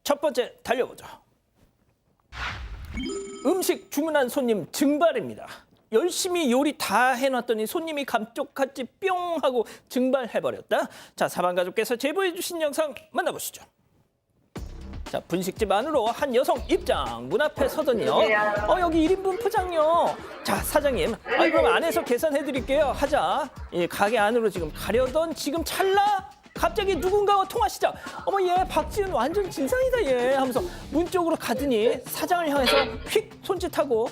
첫 번째 달려보죠. 음식 주문한 손님 증발입니다. 열심히 요리 다 해놨더니 손님이 감쪽같이 뿅 하고 증발해버렸다. 자, 사방가족께서 제보해 주신 영상 만나보시죠. 자, 분식집 안으로 한 여성 입장. 문 앞에 서더니요. 여기 1인분 포장요. 자, 사장님. 그럼 안에서 계산해 드릴게요. 하자. 가게 안으로 지금 가려던 지금 찰나? 갑자기 누군가와 통화 시작. 어머, 얘 박지은 완전 진상이다 얘 하면서 문 쪽으로 가더니 사장을 향해서 휙 손짓하고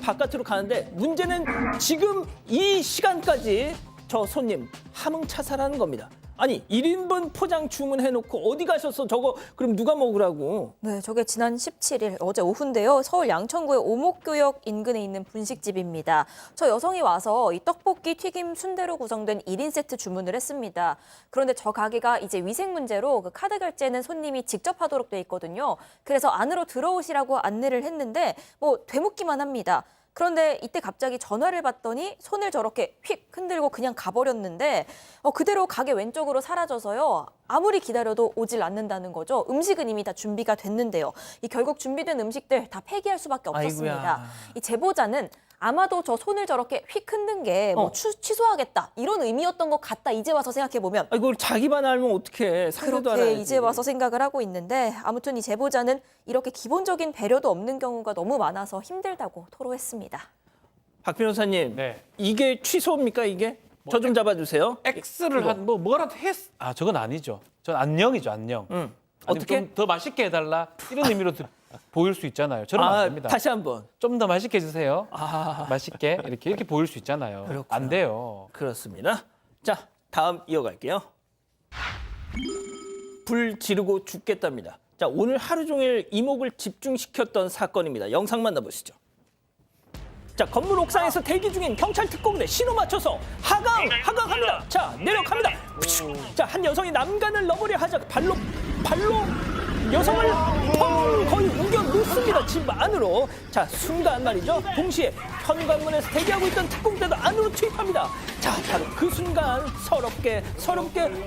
바깥으로 가는데 문제는 지금 이 시간까지 저 손님 함흥차사라는 겁니다. 아니, 1인분 포장 주문해놓고 어디 가셨어? 저거 그럼 누가 먹으라고? 네, 저게 지난 17일 어제 오후인데요. 서울 양천구의 오목교역 인근에 있는 분식집입니다. 저 여성이 와서 이 떡볶이, 튀김, 순대로 구성된 1인 세트 주문을 했습니다. 그런데 저 가게가 이제 위생 문제로 그 카드 결제는 손님이 직접 하도록 돼 있거든요. 그래서 안으로 들어오시라고 안내를 했는데 뭐 되묻기만 합니다. 그런데 이때 갑자기 전화를 받더니 손을 저렇게 휙 흔들고 그냥 가버렸는데 그대로 가게 왼쪽으로 사라져서요. 아무리 기다려도 오질 않는다는 거죠. 음식은 이미 다 준비가 됐는데요. 결국 준비된 음식들 다 폐기할 수밖에 없었습니다. 아이고야. 이 제보자는 아마도 저 손을 저렇게 휙 흔든 게 취소하겠다 이런 의미였던 것 같다. 이제 와서 생각해보면. 이걸 자기만 알면 어떡해. 상대도 그렇게 알아야지. 이제 와서 생각을 하고 있는데 아무튼 이 제보자는 이렇게 기본적인 배려도 없는 경우가 너무 많아서 힘들다고 토로했습니다. 박 변호사님, 네. 이게 취소입니까 이게? 저 좀 잡아주세요. X를 한 뭐라도 했. 저건 아니죠. 전 안녕이죠, 안녕. 어떻게? 좀 더 맛있게 해달라 이런 의미로 보일 수 있잖아요. 저는 안 됩니다. 다시 한번. 좀 더 맛있게 해주세요. 맛있게 이렇게 보일 수 있잖아요. 그렇구나. 안 돼요. 그렇습니다. 자, 다음 이어갈게요. 불 지르고 죽겠답니다. 자, 오늘 하루 종일 이목을 집중시켰던 사건입니다. 영상 만나보시죠. 자, 건물 옥상에서 대기 중인 경찰 특공대 신호 맞춰서 하강합니다. 자, 내려갑니다. 자, 한 여성이 난간을 넘으려 하자 발로 여성을 펑 거의 우겨 놓습니다. 집 안으로. 자, 순간 말이죠. 동시에 현관문에서 대기하고 있던 특공대도 안으로 투입합니다. 자, 바로 그 순간 서럽게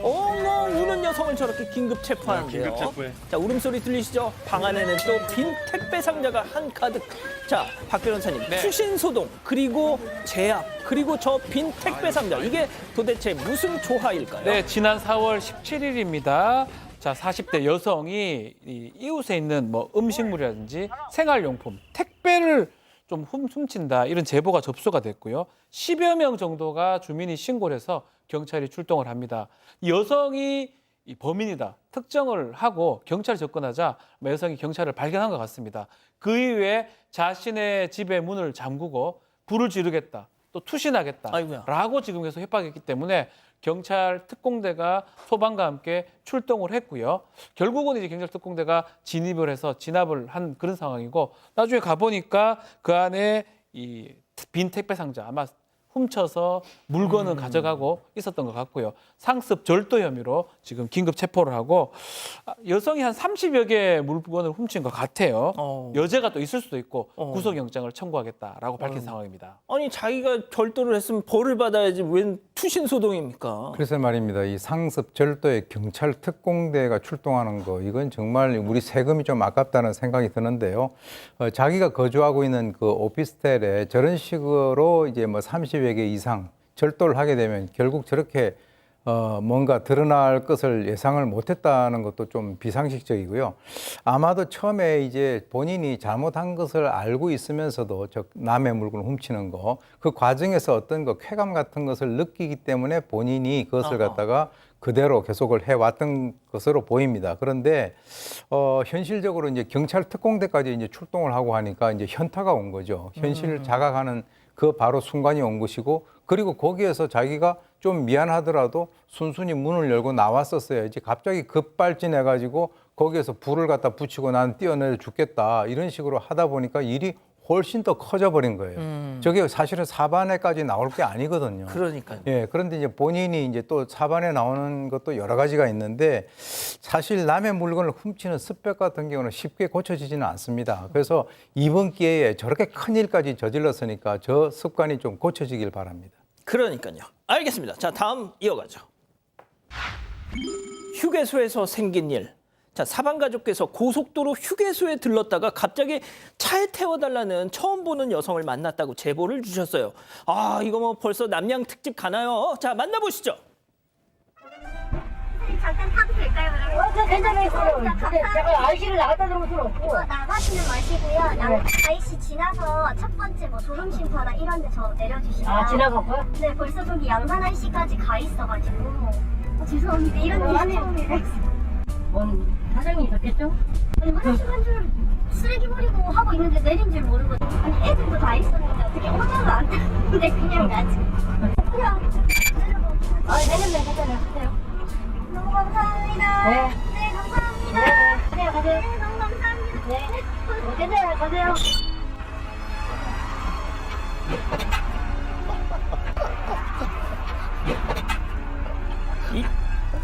엉엉 우는 여성을 저렇게 긴급 체포하는데요. 긴급 체포해. 자, 울음소리 들리시죠? 방 안에는 또 빈 택배 상자가 한가득. 자, 박 변호사님, 네. 투신 소동 그리고 제압 그리고 저 빈 택배 상자 이게 도대체 무슨 조화일까요? 네, 지난 4월 17일입니다. 자, 40대 여성이 이웃에 있는 뭐 음식물이라든지 생활용품, 택배를 좀 훔친다 이런 제보가 접수가 됐고요. 10여 명 정도가 주민이 신고를 해서 경찰이 출동을 합니다. 이 여성이 이 범인이다 특정을 하고 경찰에 접근하자 여성이 경찰을 발견한 것 같습니다. 그 이후에 자신의 집의 문을 잠그고 불을 지르겠다, 또 투신하겠다라고 지금 계속 협박했기 때문에 경찰 특공대가 소방과 함께 출동을 했고요. 결국은 이제 경찰 특공대가 진입을 해서 진압을 한 그런 상황이고 나중에 가보니까 그 안에 이 빈 택배 상자 아마 훔쳐서 물건을 가져가고 있었던 것 같고요. 상습 절도 혐의로 지금 긴급 체포를 하고 여성이 한 30여 개의 물건을 훔친 것 같아요. 여죄가 또 있을 수도 있고 구속영장을 청구하겠다라고 밝힌 상황입니다. 아니, 자기가 절도를 했으면 벌을 받아야지 웬 투신 소동입니까? 그래서 말입니다. 이 상습 절도에 경찰 특공대가 출동하는 거 이건 정말 우리 세금이 좀 아깝다는 생각이 드는데요. 자기가 거주하고 있는 그 오피스텔에 저런 식으로 이제 뭐 30여 개 이상 절도를 하게 되면 결국 저렇게 뭔가 드러날 것을 예상을 못했다는 것도 좀 비상식적이고요. 아마도 처음에 이제 본인이 잘못한 것을 알고 있으면서도 저 남의 물건을 훔치는 거, 그 과정에서 어떤 그 쾌감 같은 것을 느끼기 때문에 본인이 그것을 갖다가 그대로 계속을 해왔던 것으로 보입니다. 그런데 현실적으로 이제 경찰 특공대까지 이제 출동을 하고 하니까 이제 현타가 온 거죠. 현실을 자각하는 그 바로 순간이 온 것이고, 그리고 거기에서 자기가 좀 미안하더라도 순순히 문을 열고 나왔었어야지 갑자기 급발진해가지고 거기에서 불을 갖다 붙이고 난 뛰어내려 죽겠다 이런 식으로 하다 보니까 일이 훨씬 더 커져버린 거예요. 저게 사실은 사반에까지 나올 게 아니거든요. 그러니까요. 예, 그런데 이제 본인이 이제 또 사반에 나오는 것도 여러 가지가 있는데 사실 남의 물건을 훔치는 습격 같은 경우는 쉽게 고쳐지지는 않습니다. 그래서 이번 기회에 저렇게 큰 일까지 저질렀으니까 저 습관이 좀 고쳐지길 바랍니다. 그러니까요. 알겠습니다. 자, 다음 이어가죠. 휴게소에서 생긴 일. 자, 사방 가족께서 고속도로 휴게소에 들렀다가 갑자기 차에 태워달라는 처음 보는 여성을 만났다고 제보를 주셨어요. 아, 이거 뭐 벌써 남양 특집 가나요? 자, 만나보시죠. 잠깐 타도 될까요, 그러면? 저 괜찮아요. 근데 제가 IC를 나갔다 들어올 수는 없고. 나가시는 마시고요. IC 지나서 첫 번째 뭐 졸음 쉼터나 이런 데 저 내려주시면. 아, 지나갔고요? 네, 벌써 저기 양산 IC까지 가 있어가지고. 죄송합니다. 이런 일이 처음이에요. 뭔 사장님이 좋겠죠? 아니, 화장실 간 줄 쓰레기 버리고 하고 있는데 내린 줄 모르고. 아니, 애들도 다 있었는데 어떻게 혼자가 안 타는데 그냥 가지. 그냥 내려놓고. 아, 내년에 괜찮아요. 너무 감사합니다. 네. 네, 감사합니다. 네, 가세요. 네, 너무 감사합니다. 네. 괜찮아요. 가세요.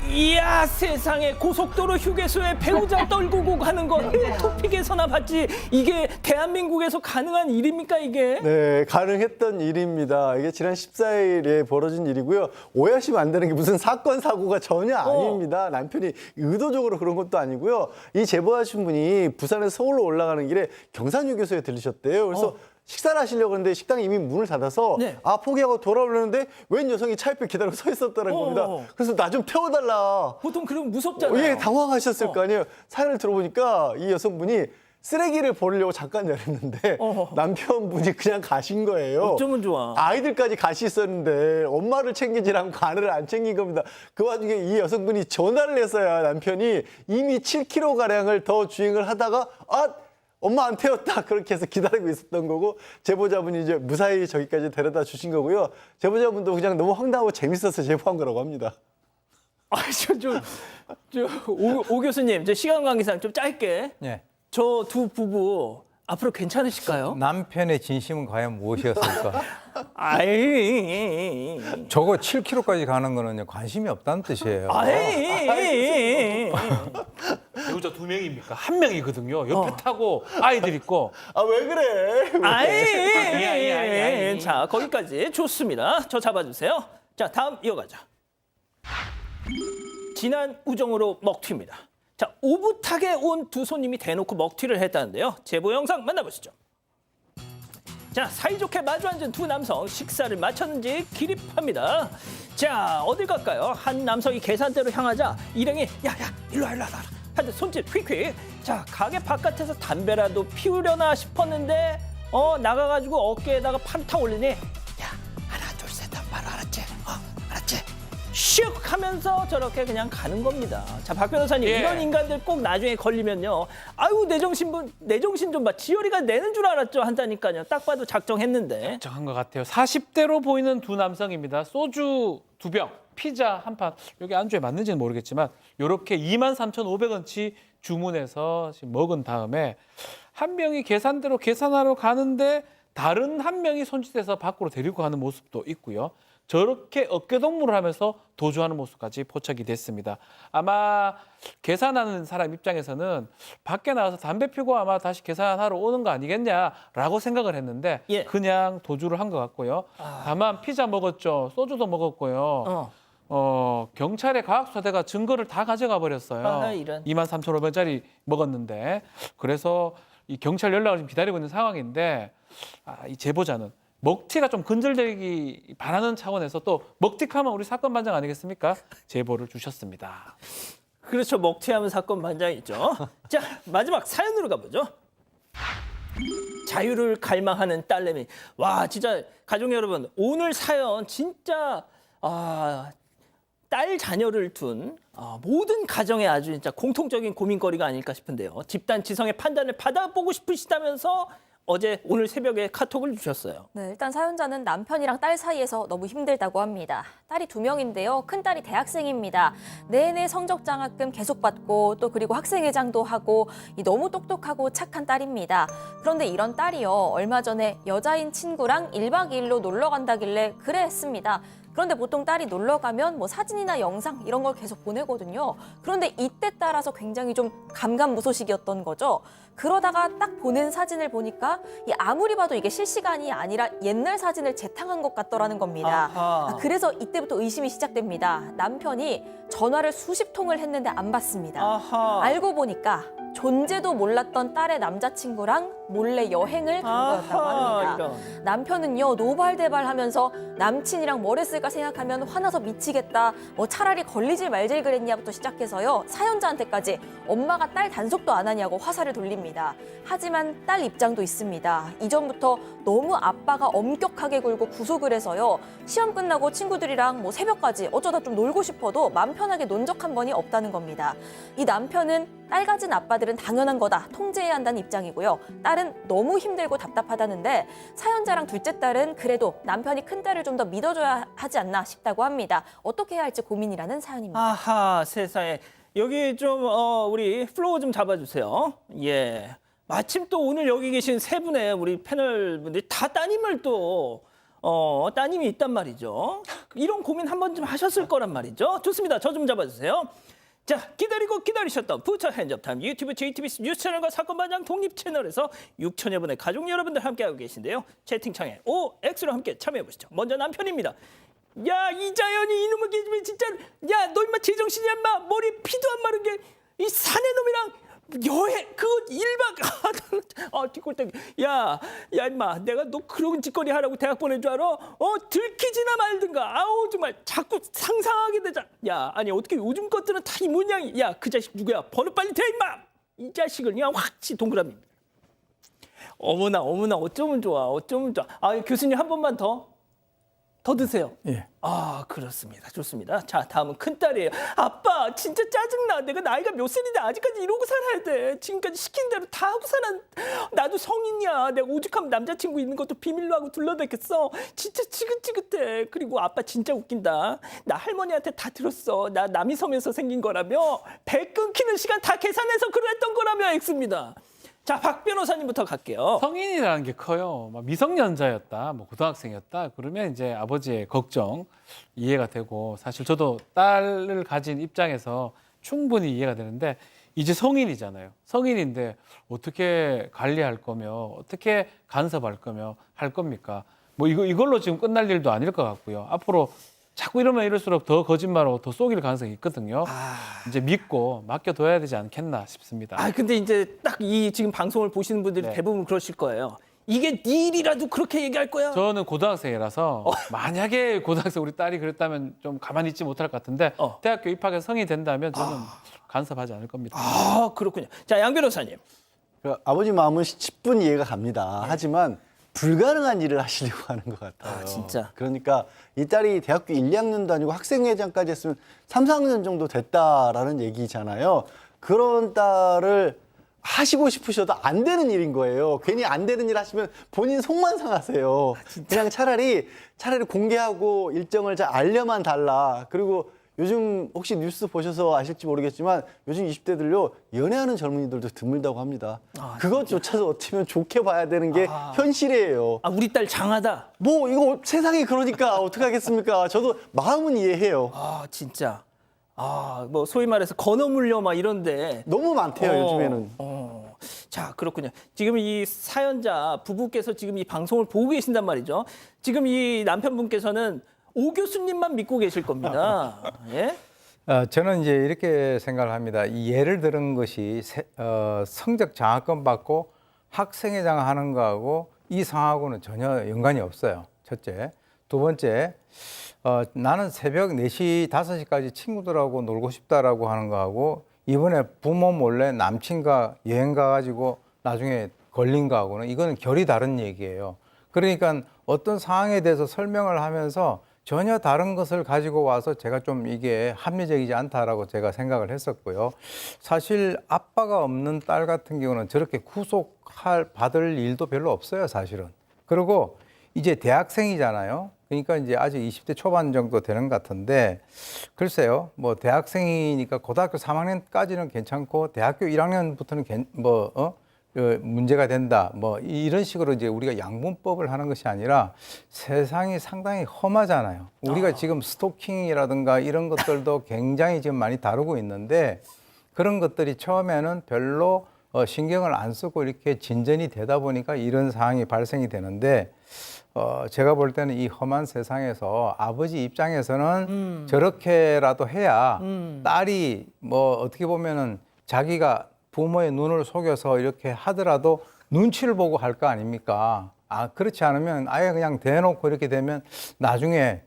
이야, 세상에 고속도로 휴게소에 배우자 떨구고 가는 거 토픽에서나 봤지. 이게 대한민국에서 가능한 일입니까, 이게? 네, 가능했던 일입니다. 이게 지난 14일에 벌어진 일이고요. 오해하시면 안 되는 게 무슨 사건, 사고가 전혀 아닙니다. 남편이 의도적으로 그런 것도 아니고요. 이 제보하신 분이 부산에서 서울로 올라가는 길에 경산휴게소에 들리셨대요. 그래서 식사를 하시려고 했는데 식당이 이미 문을 닫아서 네. 포기하고 돌아오려는데 웬 여성이 차 옆에 기다리고 서 있었다는 겁니다. 그래서 나 좀 태워달라. 보통 그럼 무섭잖아요. 예, 당황하셨을 거 아니에요. 사연을 들어보니까 이 여성분이 쓰레기를 버리려고 잠깐 내렸는데 남편분이 그냥 가신 거예요. 어쩌면 좋아. 아이들까지 같이 있었는데 엄마를 챙기지 않고 아내를 안 챙긴 겁니다. 그 와중에 이 여성분이 전화를 했어야 남편이 이미 7km가량을 더 주행을 하다가 엄마 안 태웠다 그렇게 해서 기다리고 있었던 거고 제보자분이 이제 무사히 저기까지 데려다 주신 거고요. 제보자분도 그냥 너무 황당하고 재밌어서 제보한 거라고 합니다. 오 교수님, 저 시간 관계상 좀 짧게 예. 저 두 부부 앞으로 괜찮으실까요? 남편의 진심은 과연 무엇이었을까? 아이, 저거 7km까지 가는 거는 관심이 없다는 뜻이에요. 배우자 2명입니까? 1명이거든요. 옆에 타고 아이들 있고. 왜 그래? 아이. 자, 거기까지 좋습니다. 저 잡아주세요. 자, 다음 이어가자. 진한 우정으로 먹튀입니다. 자, 오붓하게 온 두 손님이 대놓고 먹튀를 했다는데요. 제보 영상 만나보시죠. 자, 사이좋게 마주 앉은 두 남성 식사를 마쳤는지 기립합니다. 자, 어딜 갈까요? 한 남성이 계산대로 향하자 일행이 야야 일로 와 하듯 손짓 휙휙. 자, 가게 바깥에서 담배라도 피우려나 싶었는데 나가가지고 어깨에다가 팔탕 올리니 야 하나 둘 셋 바로 알았지? 알았지? 슉 하면서 저렇게 그냥 가는 겁니다. 자, 박 변호사님, 예. 이런 인간들 꼭 나중에 걸리면요. 아유, 내 정신 좀 봐. 지열이가 내는 줄 알았죠. 한다니까요. 딱 봐도 작정했는데. 작정한 것 같아요. 40대로 보이는 두 남성입니다. 소주 2병, 피자 한 판. 여기 안주에 맞는지는 모르겠지만 이렇게 23,500원치 주문해서 지금 먹은 다음에 한 명이 계산대로 계산하러 가는데 다른 한 명이 손짓해서 밖으로 데리고 가는 모습도 있고요. 저렇게 어깨동무를 하면서 도주하는 모습까지 포착이 됐습니다. 아마 계산하는 사람 입장에서는 밖에 나가서 담배 피고 아마 다시 계산하러 오는 거 아니겠냐라고 생각을 했는데 예. 그냥 도주를 한 것 같고요. 다만 피자 먹었죠. 소주도 먹었고요. 경찰의 과학수사대가 증거를 다 가져가 버렸어요. 이런. 23,500원짜리 먹었는데 그래서 이 경찰 연락을 지금 기다리고 있는 상황인데 이 제보자는 먹튀가 좀 근절되기 바라는 차원에서 또 먹튀하면 우리 사건 반장 아니겠습니까? 제보를 주셨습니다. 그렇죠. 먹튀하면 사건 반장이죠. 자, 마지막 사연으로 가보죠. 자유를 갈망하는 딸내미. 와, 진짜 가족 여러분, 오늘 사연 진짜 딸 자녀를 둔 모든 가정의 아주 진짜 공통적인 고민거리가 아닐까 싶은데요. 집단 지성의 판단을 받아보고 싶으시다면서 오늘 새벽에 카톡을 주셨어요. 네, 일단 사연자는 남편이랑 딸 사이에서 너무 힘들다고 합니다. 딸이 2명인데요. 큰딸이 대학생입니다. 내내 성적 장학금 계속 받고 또 그리고 학생회장도 하고 너무 똑똑하고 착한 딸입니다. 그런데 이런 딸이요. 얼마 전에 여자인 친구랑 1박 2일로 놀러 간다길래 그래 했습니다. 그런데 보통 딸이 놀러 가면 뭐 사진이나 영상 이런 걸 계속 보내거든요. 그런데 이때 따라서 굉장히 좀 감감무소식이었던 거죠. 그러다가 딱 보낸 사진을 보니까 아무리 봐도 이게 실시간이 아니라 옛날 사진을 재탕한 것 같더라는 겁니다. 아하. 그래서 이때부터 의심이 시작됩니다. 남편이 전화를 수십 통을 했는데 안 받습니다. 아하. 알고 보니까 존재도 몰랐던 딸의 남자친구랑 몰래 여행을 간 거였다고 아하, 합니다. 이런. 남편은요 노발대발하면서 남친이랑 뭘 했을까 생각하면 화나서 미치겠다. 뭐 차라리 걸리질 말질 그랬냐부터 시작해서요 사연자한테까지 엄마가 딸 단속도 안 하냐고 화살을 돌립니다. 하지만 딸 입장도 있습니다. 이전부터 너무 아빠가 엄격하게 굴고 구속을 해서요 시험 끝나고 친구들이랑 뭐 새벽까지 어쩌다 좀 놀고 싶어도 맘 편하게 논 적 한 번이 없다는 겁니다. 이 남편은 딸 가진 아빠들은 당연한 거다 통제해야 한다는 입장이고요. 딸은 너무 힘들고 답답하다는데 사연자랑 둘째 딸은 그래도 남편이 큰 딸을 좀 더 믿어줘야 하지 않나 싶다고 합니다. 어떻게 해야 할지 고민이라는 사연입니다. 아하, 세상에. 여기 좀 우리 플로우 좀 잡아주세요. 예. 마침 또 오늘 여기 계신 세 분의 우리 패널 분들이 다 따님을 또 따님이 있단 말이죠. 이런 고민 한 번쯤 하셨을 거란 말이죠. 좋습니다. 저 좀 잡아주세요. 자, 기다리고 기다리셨던 부처 핸즈업타임 유튜브 JTBC 뉴스 채널과 사건반장 독립 채널에서 6천여 분의 가족 여러분들 함께하고 계신데요. 채팅창에 OX로 함께 참여해보시죠. 먼저 남편입니다. 야, 이자연이 이놈의 개집애 진짜, 야, 너 임마 제정신이야 임마. 머리 피도 안 마른 게 이 사내놈이랑 여행 그거 1박 뒷골딱 야 임마 내가 너 그런 짓거리 하라고 대학 보낸 줄 알아? 들키지나 말든가. 아우 정말 자꾸 상상하게 되자. 야 아니 어떻게 요즘 것들은 다 이 모양이. 야 그 자식 누구야? 번호 빨리 대 임마. 이 자식을 그냥 확치 동그라미입니다. 어머나 어쩌면 좋아. 아 교수님 한 번만 더 드세요. 예. 아 그렇습니다. 좋습니다. 자 다음은 큰딸이에요. 아빠 진짜 짜증나. 내가 나이가 몇 살인데 아직까지 이러고 살아야 돼. 지금까지 시킨 대로 다 하고 살아. 나도 성인이야. 내가 오죽하면 남자친구 있는 것도 비밀로 하고 둘러댔겠어. 진짜 지긋지긋해. 그리고 아빠 진짜 웃긴다. 나 할머니한테 다 들었어. 나 남이섬에서 생긴 거라며. 배 끊기는 시간 다 계산해서 그랬던 거라며. X입니다. 자, 박 변호사님부터 갈게요. 성인이라는 게 커요. 막 미성년자였다, 뭐 고등학생이었다. 그러면 이제 아버지의 걱정 이해가 되고 사실 저도 딸을 가진 입장에서 충분히 이해가 되는데 이제 성인이잖아요. 성인인데 어떻게 관리할 거며 어떻게 간섭할 거며 할 겁니까? 뭐 이걸로 지금 끝날 일도 아닐 것 같고요. 앞으로 자꾸 이러면 이럴수록 더 거짓말하고 더 속일 가능성이 있거든요. 이제 믿고 맡겨둬야 되지 않겠나 싶습니다. 근데 이제 딱 이 지금 방송을 보시는 분들이 네. 대부분 그러실 거예요. 이게 네 일이라도 그렇게 얘기할 거야? 저는 고등학생이라서 만약에 고등학생 우리 딸이 그랬다면 좀 가만히 있지 못할 것 같은데 대학교 입학해서 성인이 된다면 저는 간섭하지 않을 겁니다. 아, 그렇군요. 자, 양 변호사님. 그 아버지 마음은 10분 이해가 갑니다. 하지만 불가능한 일을 하시려고 하는 것 같아요. 진짜. 그러니까 이 딸이 대학교 1, 2학년도 아니고 학생회장까지 했으면 3, 4학년 정도 됐다라는 얘기잖아요. 그런 딸을 하시고 싶으셔도 안 되는 일인 거예요. 괜히 안 되는 일 하시면 본인 속만 상하세요. 그냥 차라리 공개하고 일정을 잘 알려만 달라. 그리고 요즘 혹시 뉴스 보셔서 아실지 모르겠지만 요즘 20대들요 연애하는 젊은이들도 드물다고 합니다. 그것조차도 어쩌면 좋게 봐야 되는 게 현실이에요. 우리 딸 장하다. 뭐 이거 세상이 그러니까 어떡하겠습니까? 저도 마음은 이해해요. 진짜. 뭐 소위 말해서 건어물려 막 이런데. 너무 많대요 요즘에는. 자, 그렇군요. 지금 이 사연자 부부께서 지금 이 방송을 보고 계신단 말이죠. 지금 이 남편분께서는 오 교수님만 믿고 계실 겁니다. 예? 저는 이제 이렇게 생각을 합니다. 이 예를 들은 것이 성적 장학금 받고 학생회장 하는 거하고 이 상하고는 전혀 연관이 없어요. 첫째. 두 번째, 나는 새벽 4시, 5시까지 친구들하고 놀고 싶다라고 하는 거하고 이번에 부모 몰래 남친과 여행 가가지고 나중에 걸린 거하고는 이거는 결이 다른 얘기예요. 그러니까 어떤 상황에 대해서 설명을 하면서 전혀 다른 것을 가지고 와서 제가 좀 이게 합리적이지 않다라고 제가 생각을 했었고요. 사실 아빠가 없는 딸 같은 경우는 저렇게 받을 일도 별로 없어요, 사실은. 그리고 이제 대학생이잖아요. 그러니까 이제 아직 20대 초반 정도 되는 것 같은데 글쎄요, 뭐 대학생이니까 고등학교 3학년까지는 괜찮고 대학교 1학년부터는 문제가 된다. 뭐 이런 식으로 이제 우리가 양분법을 하는 것이 아니라 세상이 상당히 험하잖아요. 우리가 지금 스토킹이라든가 이런 것들도 굉장히 지금 많이 다루고 있는데 그런 것들이 처음에는 별로 신경을 안 쓰고 이렇게 진전이 되다 보니까 이런 상황이 발생이 되는데 제가 볼 때는 이 험한 세상에서 아버지 입장에서는 저렇게라도 해야 딸이 뭐 어떻게 보면은 자기가 부모의 눈을 속여서 이렇게 하더라도 눈치를 보고 할 거 아닙니까? 그렇지 않으면 아예 그냥 대놓고 이렇게 되면 나중에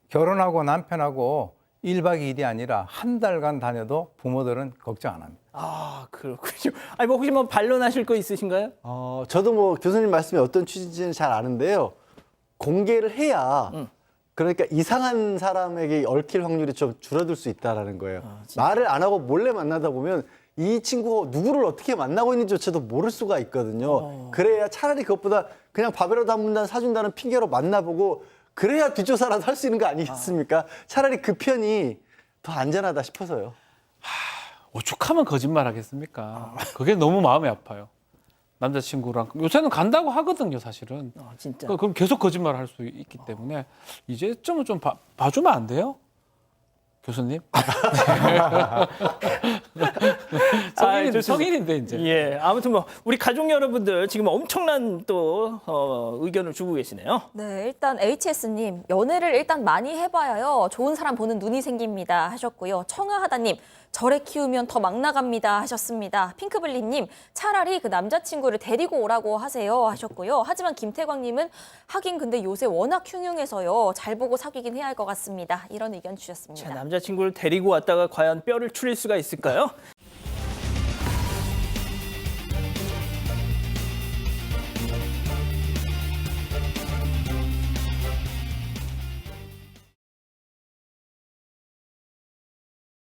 결혼하고 남편하고 1박 2일이 아니라 한 달간 다녀도 부모들은 걱정 안 합니다. 아, 그렇군요. 아니, 뭐 혹시 뭐 반론하실 거 있으신가요? 저도 뭐 교수님 말씀이 어떤 취지인지는 잘 아는데요. 공개를 해야 그러니까 이상한 사람에게 얽힐 확률이 좀 줄어들 수 있다라는 거예요. 말을 안 하고 몰래 만나다 보면 이 친구가 누구를 어떻게 만나고 있는지조차도 모를 수가 있거든요. 그래야 차라리 그것보다 그냥 밥이라도 한 번 사준다는 핑계로 만나보고 그래야 뒷조사라도 할 수 있는 거 아니겠습니까? 차라리 그 편이 더 안전하다 싶어서요. 오죽하면 거짓말 하겠습니까? 그게 너무 마음이 아파요. 남자친구랑 요새는 간다고 하거든요, 사실은. 진짜. 그럼 계속 거짓말 할 수 있기 때문에 이제쯤은 좀 봐주면 안 돼요? 교수님? 성인인데 이제. 예, 아무튼 뭐 우리 가족 여러분들 지금 엄청난 또 의견을 주고 계시네요. 네, 일단 HS님, 연애를 일단 많이 해봐야요. 좋은 사람 보는 눈이 생깁니다 하셨고요. 청아하다님, 저래 키우면 더 막 나갑니다 하셨습니다. 핑크블리님, 차라리 그 남자친구를 데리고 오라고 하세요 하셨고요. 하지만 김태광님은 하긴 근데 요새 워낙 흉흉해서요. 잘 보고 사귀긴 해야 할 것 같습니다. 이런 의견 주셨습니다. 자, 남자친구를 데리고 왔다가 과연 뼈를 추릴 수가 있을까요?